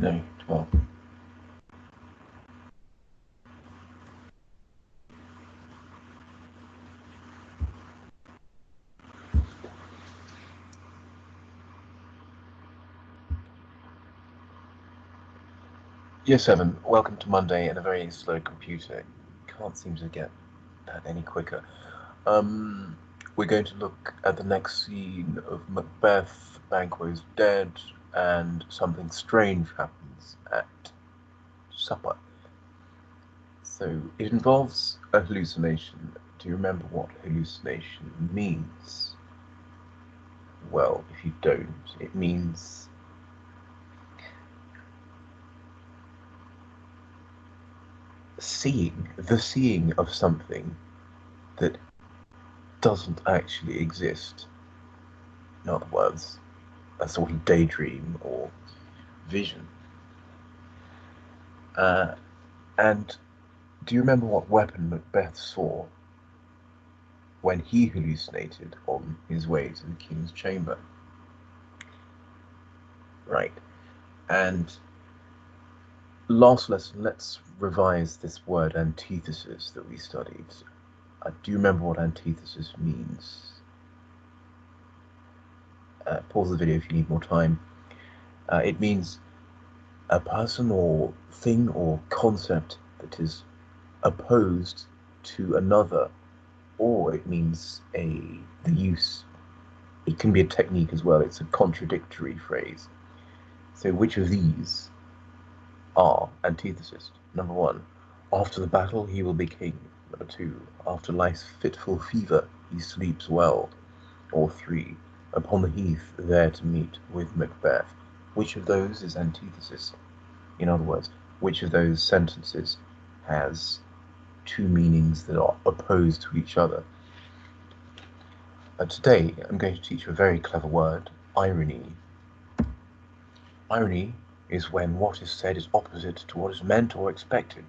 No, 12. Year 7, welcome to Monday and a very slow computer. Can't seem to get that any quicker. We're going to look at the next scene of Macbeth. Banquo's dead, and something strange happens at supper. So it involves a hallucination. Do you remember what hallucination means? Well, if you don't, it means the seeing of something that doesn't actually exist. In other words, a sort of daydream or vision. And do you remember what weapon Macbeth saw when he hallucinated on his way to the king's chamber? Right. And last lesson, let's revise this word antithesis that we studied. Do you remember what antithesis means? Pause the video if you need more time. It means a person or thing or concept that is opposed to another, or it means the use. It can be a technique as well. It's a contradictory phrase. So which of these are antithesis? Number 1, after the battle he will be king. Number 2, after life's fitful fever he sleeps well. Or 3, upon the heath there to meet with Macbeth. Which of those is antithesis? In other words, which of those sentences has two meanings that are opposed to each other? Today I'm going to teach you a very clever word, irony. Irony is when what is said is opposite to what is meant or expected.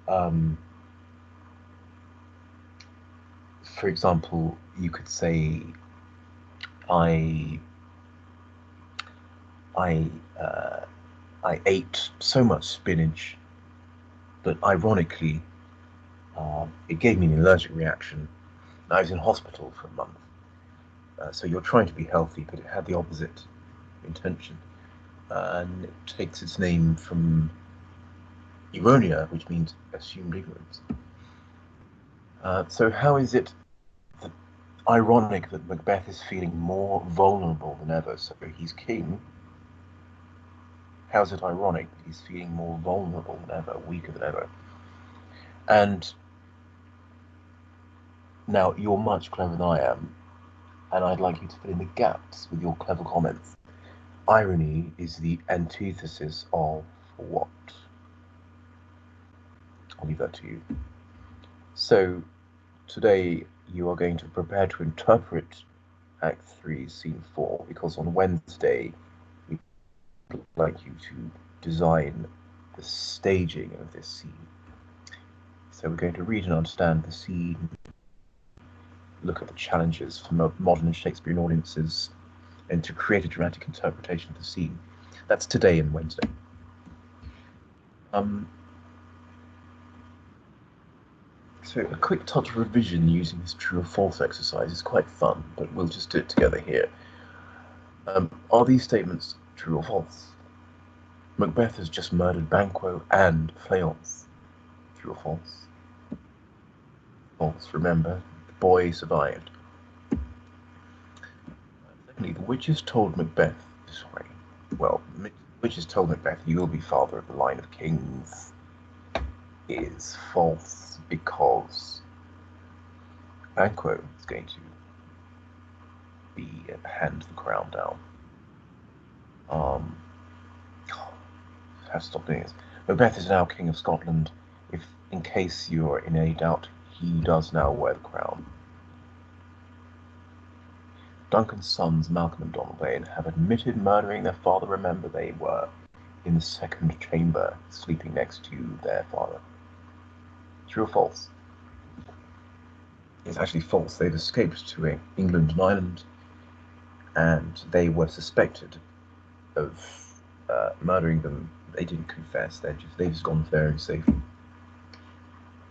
For example, you could say, I ate so much spinach that ironically it gave me an allergic reaction. I was in hospital for a month. So you're trying to be healthy, but it had the opposite intention. And it takes its name from ironia, which means assumed ignorance. So how is it ironic that Macbeth is feeling more vulnerable than ever? So he's king. How's it ironic that he's feeling more vulnerable than ever, weaker than ever? And now you're much cleverer than I am, and I'd like you to fill in the gaps with your clever comments. Irony is the antithesis of what? I'll leave that to you. So today you are going to prepare to interpret Act 3, Scene 4, because on Wednesday we'd like you to design the staging of this scene. So we're going to read and understand the scene, look at the challenges for modern and Shakespearean audiences, and to create a dramatic interpretation of the scene. That's today and Wednesday. So a quick touch of revision using this true or false exercise is quite fun, but we'll just do it together here. Are these statements true or false? Macbeth has just murdered Banquo and Fleance. True or false? False. Remember, the boy survived. Secondly, the witches told Macbeth, witches told Macbeth, you will be father of the line of kings, is false because Banquo is going to hand the crown down. I have to stop doing this. Macbeth is now king of Scotland. If, in case you are in any doubt, he does now wear the crown. Duncan's sons, Malcolm and Donalbain, have admitted murdering their father. Remember, they were in the second chamber, sleeping next to their father. True or false? It's actually false. They've escaped to England and Ireland, and they were suspected of murdering them. They didn't confess. They've just gone very safely.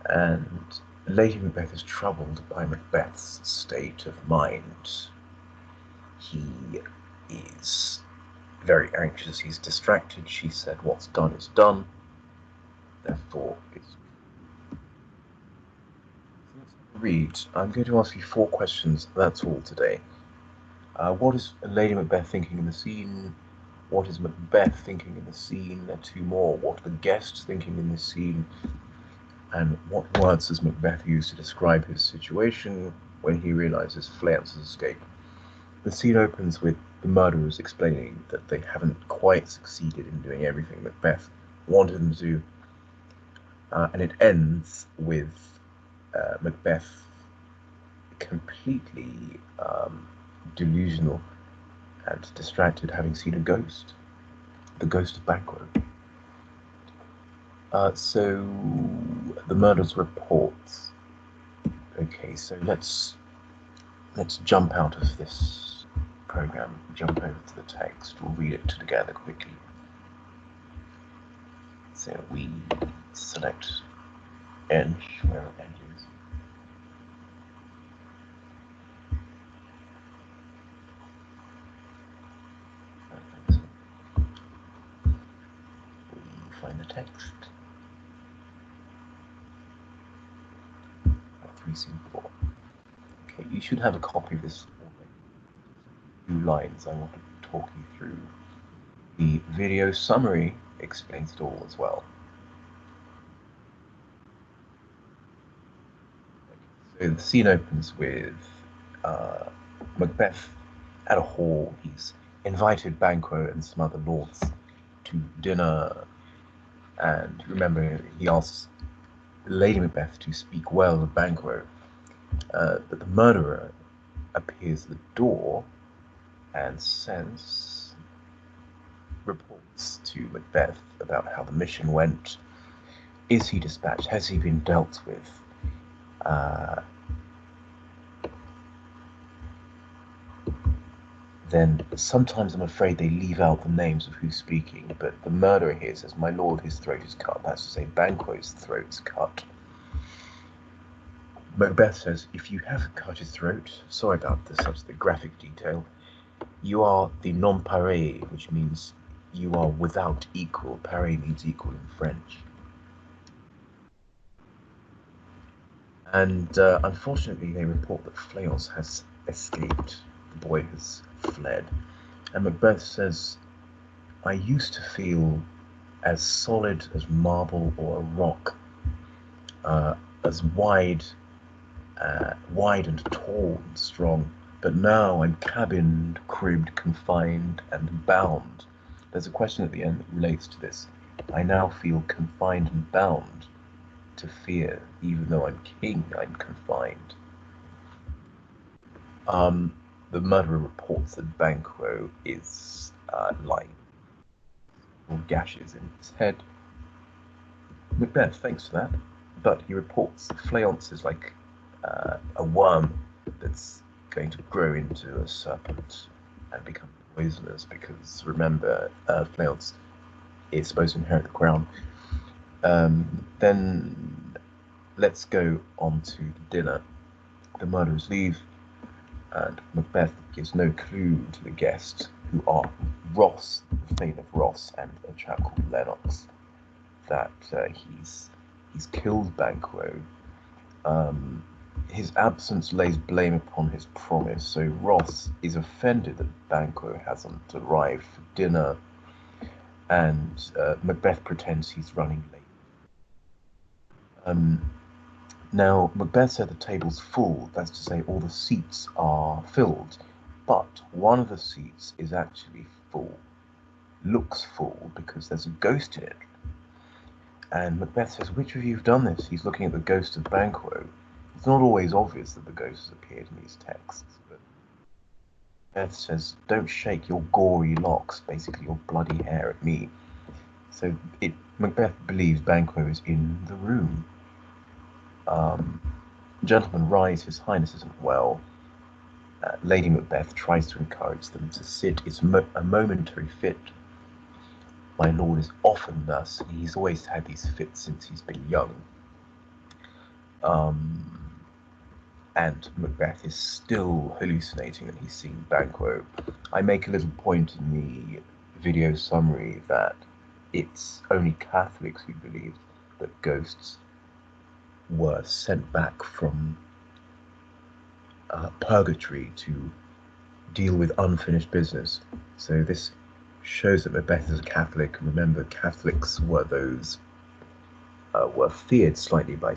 And Lady Macbeth is troubled by Macbeth's state of mind. He is very anxious. He's distracted. She said, "What's done is done." Therefore, it's read. I'm going to ask you 4 questions. That's all today. What is Lady Macbeth thinking in the scene? What is Macbeth thinking in the scene? There are 2 more. What are the guests thinking in the scene? And what words does Macbeth use to describe his situation when he realizes Fleance has escaped? The scene opens with the murderers explaining that they haven't quite succeeded in doing everything Macbeth wanted them to do, and it ends with Macbeth completely delusional and distracted, having seen a ghost, the ghost of Banquo. So the murderers reports. Okay, so let's jump out of this program, jump over to the text. We'll read it together quickly. So we select Eng, wherever Eng is. We find the text. 3C4. Okay, you should have a copy of this already. Few lines I want to talk you through. The video summary explains it all as well. So the scene opens with Macbeth at a hall. He's invited Banquo and some other lords to dinner, and remember, he asks Lady Macbeth to speak well of Banquo, but the murderer appears at the door and reports to Macbeth about how the mission went. Is he dispatched? Has he been dealt with? Then sometimes I'm afraid they leave out the names of who's speaking, but the murderer here says, "My lord, his throat is cut." That's to say, Banquo's throat's cut. Macbeth says, "If you haven't cut his throat, sorry about such the graphic detail, you are the non-pareil, which means you are without equal. Pareil means equal in French." And unfortunately, they report that Fleance has escaped. The boy has fled. And Macbeth says, "I used to feel as solid as marble or a rock, as wide and tall and strong, but now I'm cabined, cribbed, confined, and bound." There's a question at the end that relates to this. "I now feel confined and bound to fear, even though I'm king, I'm confined." The murderer reports that Banquo is lying, or gashes in his head. Macbeth thanks for that, but he reports that Fleance is like a worm that's going to grow into a serpent and become poisonous, because remember, Fleance is supposed to inherit the crown. Then let's go on to the dinner. The murderers leave, and Macbeth gives no clue to the guests, who are Ross, the Thane of Ross, and a chap called Lennox, that he's killed Banquo. His absence lays blame upon his promise, so Ross is offended that Banquo hasn't arrived for dinner, and Macbeth pretends he's running late. Now, Macbeth said the table's full, that's to say all the seats are filled, but one of the seats is actually full, looks full, because there's a ghost in it. And Macbeth says, "Which of you have done this?" He's looking at the ghost of Banquo. It's not always obvious that the ghost has appeared in these texts, but Macbeth says, "Don't shake your gory locks," basically your bloody hair, at me. So Macbeth believes Banquo is in the room. "Gentlemen, rise, his highness isn't well." Lady Macbeth tries to encourage them to sit. It's a momentary fit. My lord is often thus. He's always had these fits since he's been young. And Macbeth is still hallucinating and he's seen Banquo. I make a little point in the video summary that it's only Catholics who believe that ghosts were sent back from purgatory to deal with unfinished business. So this shows that Macbeth is a Catholic. Remember, Catholics were those were feared slightly by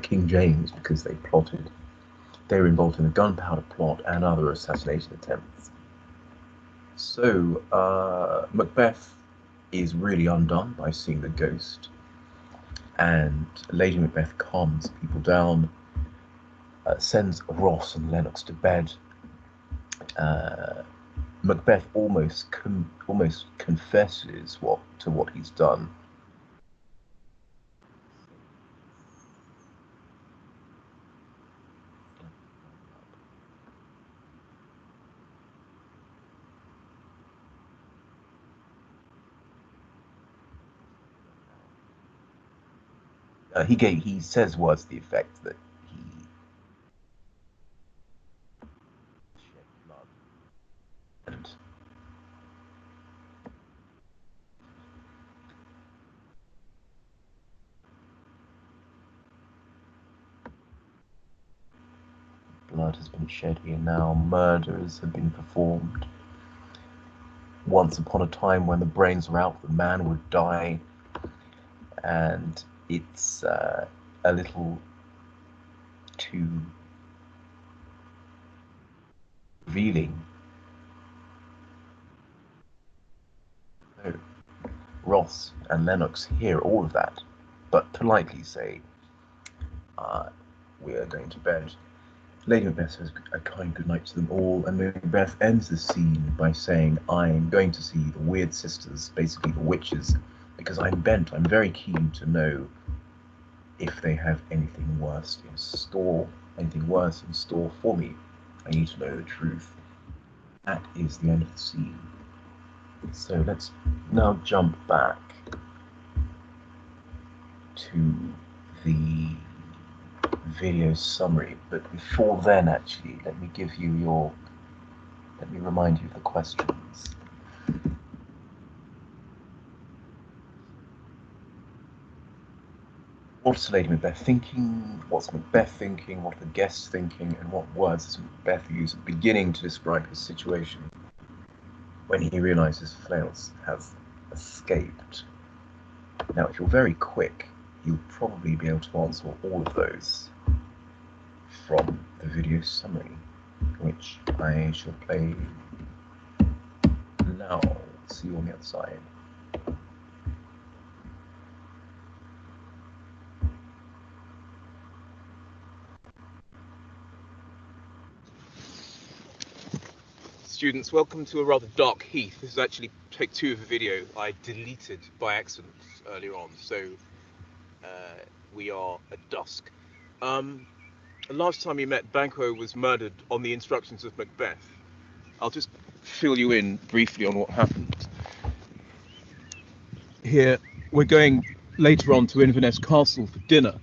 King James because they plotted. They were involved in the gunpowder plot and other assassination attempts. So Macbeth is really undone by seeing the ghost, and Lady Macbeth calms people down, sends Ross and Lennox to bed. Macbeth almost confesses what he's done. He says words to the effect that he shed blood and blood has been shed here now. Murders have been performed. Once upon a time, when the brains were out, the man would die, and it's a little too revealing. So Ross and Lennox hear all of that, but politely say, "We are going to bed." Lady Macbeth says a kind goodnight to them all, and Macbeth ends the scene by saying, "I'm going to see the weird sisters, basically the witches, because I'm bent. I'm very keen to know if they have anything worse in store for me. I need to know the truth." That is the end of the scene. So let's now jump back to the video summary, but before then, actually, let me remind you of the questions. What's Lady Macbeth thinking? What's Macbeth thinking? What are the guests thinking? And what words does Macbeth use at the beginning to describe his situation when he realizes Fleance has escaped? Now, if you're very quick, you'll probably be able to answer all of those from the video summary, which I shall play now. See you on the other side. Students, welcome to a rather dark heath. This is actually take 2 of a video I deleted by accident earlier on, so we are at dusk. The last time you met, Banquo was murdered on the instructions of Macbeth. I'll just fill you in briefly on what happened. Here, we're going later on to Inverness Castle for dinner,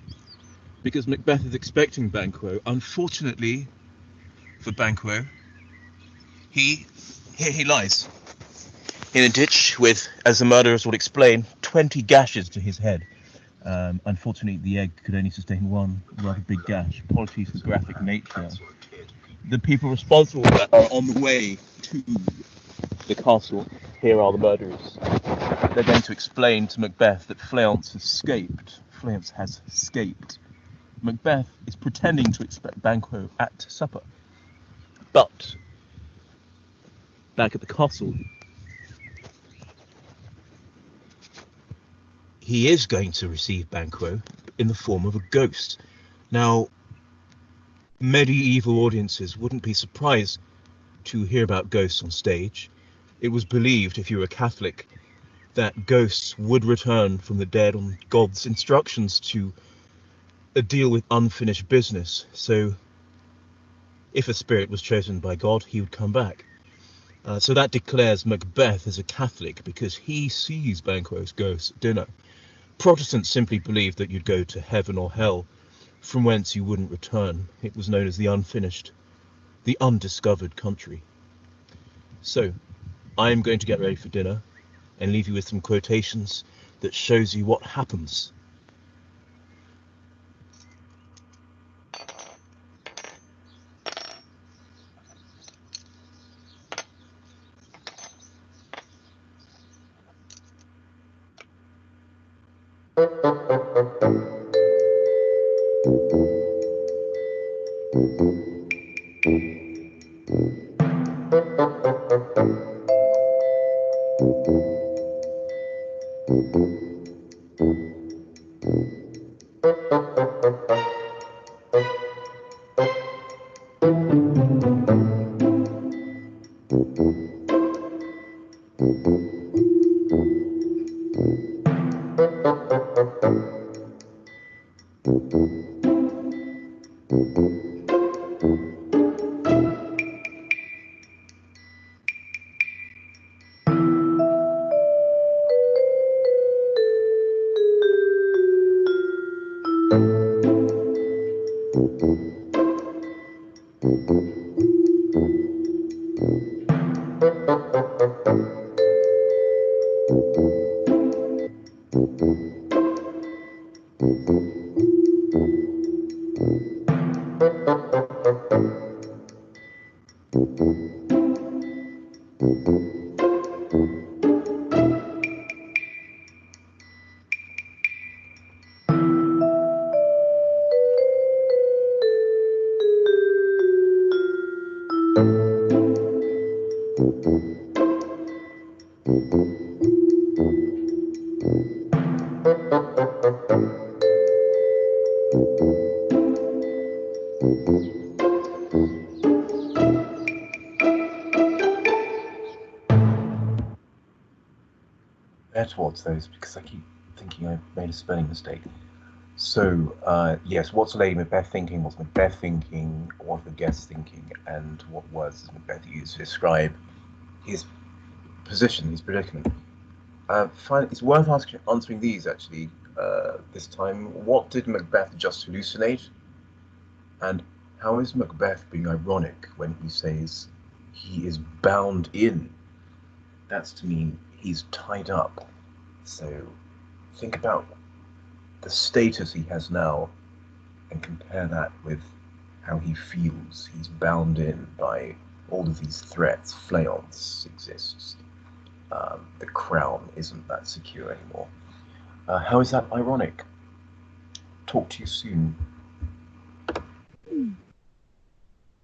because Macbeth is expecting Banquo. Unfortunately for Banquo, here he lies in a ditch with, as the murderers would explain, 20 gashes to his head. Unfortunately, the egg could only sustain one rather big gash. Apologies for graphic nature. The people responsible are on the way to the castle. Here are the murderers. They're going to explain to Macbeth that Fleance has escaped. Fleance has escaped. Macbeth is pretending to expect Banquo at supper. But back at the castle, he is going to receive Banquo in the form of a ghost. Now, medieval audiences wouldn't be surprised to hear about ghosts on stage. It was believed, if you were a Catholic, that ghosts would return from the dead on God's instructions to deal with unfinished business. So, if a spirit was chosen by God, he would come back. So that declares Macbeth as a Catholic because he sees Banquo's ghost at dinner. Protestants simply believed that you'd go to heaven or hell, from whence you wouldn't return. It was known as the unfinished, the undiscovered country. So, I'm going to get ready for dinner and leave you with some quotations that shows you what happens. towards those because I keep thinking I've made a spelling mistake. So, yes, what's Lady Macbeth thinking? What's Macbeth thinking? What are the guests thinking? And what words does Macbeth use to describe his position, his predicament? It's worth answering these actually this time. What did Macbeth just hallucinate? And how is Macbeth being ironic when he says he is bound in? That's to mean he's tied up. So think about the status he has now and compare that with how he feels. He's bound in by all of these threats. Fleance exists. The crown isn't that secure anymore. How is that ironic? Talk to you soon.